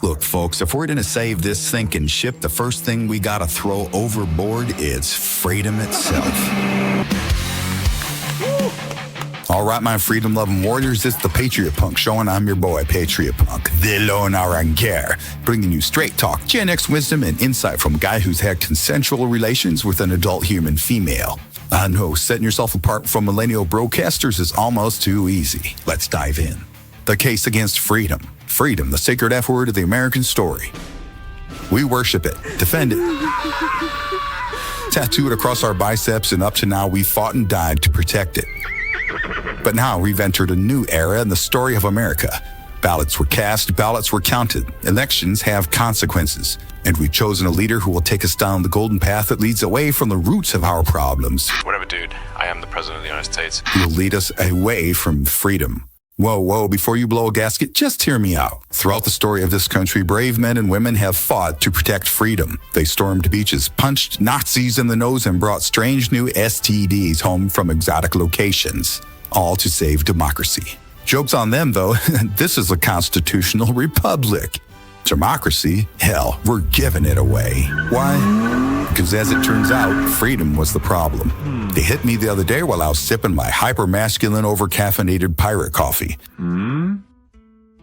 Look, folks, if we're going to save this sinking ship, the first thing we got to throw overboard is freedom itself. All right, my freedom-loving warriors, it's the Patriot Punk Show, and I'm your boy, Patriot Punk, the lone Aranger, bringing you straight talk, Gen X wisdom, and insight from a guy who's had consensual relations with an adult human female. I know, setting yourself apart from millennial broadcasters is almost too easy. Let's dive in. The case against freedom. Freedom, the sacred F word of the American story. We worship it, defend it, tattoo it across our biceps, and up to now we've fought and died to protect it. But now we've entered a new era in the story of America. Ballots were cast, ballots were counted, elections have consequences, and we've chosen a leader who will take us down the golden path that leads away from the roots of our problems. Whatever, dude. I am the President of the United States. He will lead us away from freedom. Whoa, before you blow a gasket, just hear me out. Throughout the story of this country, brave men and women have fought to protect freedom. They stormed beaches, punched Nazis in the nose, and brought strange new STDs home from exotic locations, all to save democracy. Joke's on them, though. This is a constitutional republic. Democracy? Hell, we're giving it away. Why? Because as it turns out, freedom was the problem. They hit me the other day while I was sipping my hyper-masculine, over-caffeinated pirate coffee.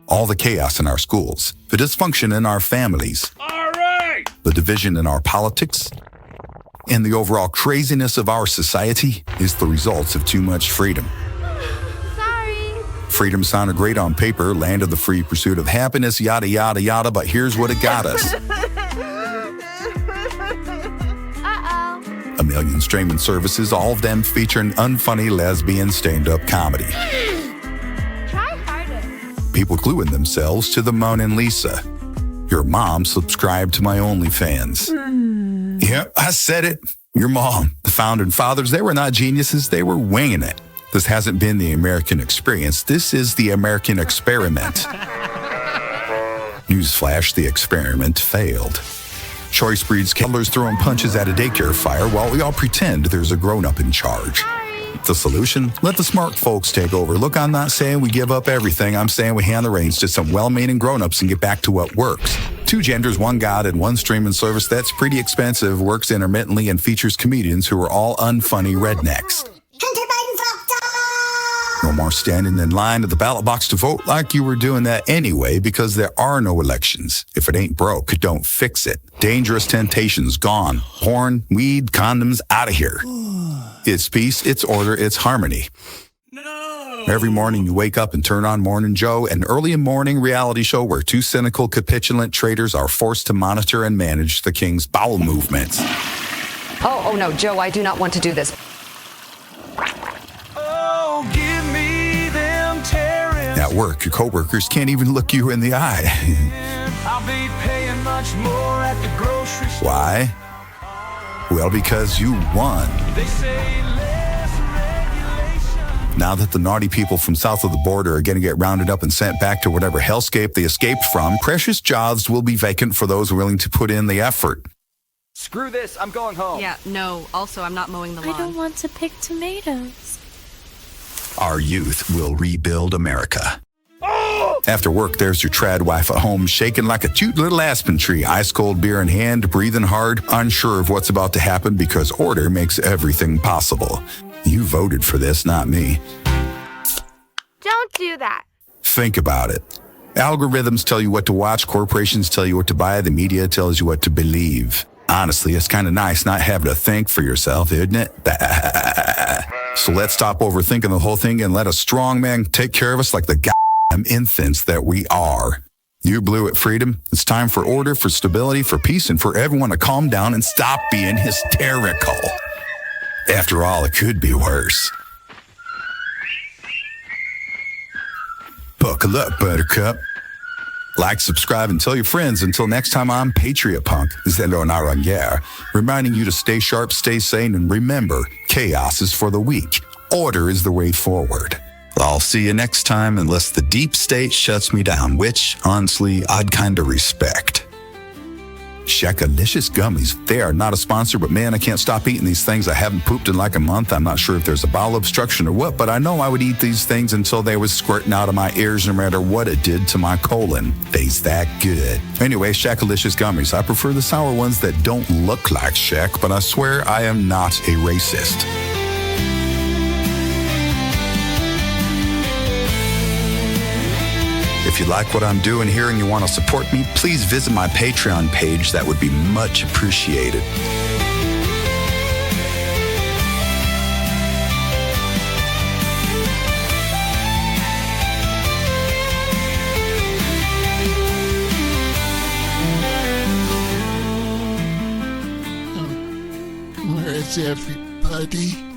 All the chaos in our schools, the dysfunction in our families, all right, the division in our politics, and the overall craziness of our society is the result of too much freedom. Freedom sounded great on paper, land of the free pursuit of happiness, yada, yada, yada, but here's what it got us. A million streaming services, all of them featuring unfunny lesbian stand-up comedy. Try harder. People gluing themselves to the Mona Lisa. Your mom subscribed to my OnlyFans. Yep, I said it. Your mom. The founding fathers, they were not geniuses, they were winging it. This hasn't been the American experience. This is the American experiment. Newsflash, the experiment failed. Choice breeds killers throwing punches at a daycare fire while we all pretend there's a grown-up in charge. The solution? Let the smart folks take over. Look, I'm not saying we give up everything. I'm saying we hand the reins to some well-meaning grown-ups and get back to what works. 2 genders, 1 God, and 1 streaming service that's pretty expensive, works intermittently, and features comedians who are all unfunny rednecks. No more standing in line at the ballot box to vote like you were doing that anyway, because there are no elections. If it ain't broke, don't fix it. Dangerous temptations gone. Porn, weed, condoms, out of here. It's peace, it's order, it's harmony. No. Every morning you wake up and turn on Morning Joe, an early morning reality show where 2 cynical, capitulant traitors are forced to monitor and manage the king's bowel movements. Oh no, Joe, I do not want to do this. At work, your coworkers can't even look you in the eye. I'll be paying much more at the grocery store. Why? Well, because you won. They say less regulation. Now that the naughty people from south of the border are going to get rounded up and sent back to whatever hellscape they escaped from, precious jobs will be vacant for those willing to put in the effort. Screw this, I'm going home. Yeah, no, also I'm not mowing the lawn. I don't want to pick tomatoes. Our youth will rebuild America. After work, there's your trad wife at home, shaking like a cute little aspen tree, ice cold beer in hand, breathing hard, unsure of what's about to happen because order makes everything possible. You voted for this, not me. Don't do that. Think about it. Algorithms tell you what to watch, corporations tell you what to buy, the media tells you what to believe. Honestly, it's kind of nice not having to think for yourself, isn't it? So let's stop overthinking the whole thing and let a strong man take care of us like the goddamn infants that we are. You blew it, freedom. It's time for order, for stability, for peace, and for everyone to calm down and stop being hysterical. After all, it could be worse. Buckle up, buttercup. Like, subscribe, and tell your friends. Until next time, I'm Patriot Punk, reminding you to stay sharp, stay sane, and remember, chaos is for the weak. Order is the way forward. I'll see you next time unless the deep state shuts me down, which, honestly, I'd kind of respect. Shackalicious gummies. They are not a sponsor, but man, I can't stop eating these things. I haven't pooped in like a month. I'm not sure if there's a bowel obstruction or what, but I know I would eat these things until they was squirting out of my ears no matter what it did to my colon. They's that good. Anyway, Shackalicious gummies. I prefer the sour ones that don't look like Shaq, but I swear I am not a racist. If you like what I'm doing here and you want to support me, please visit my Patreon page. That would be much appreciated. Where is everybody?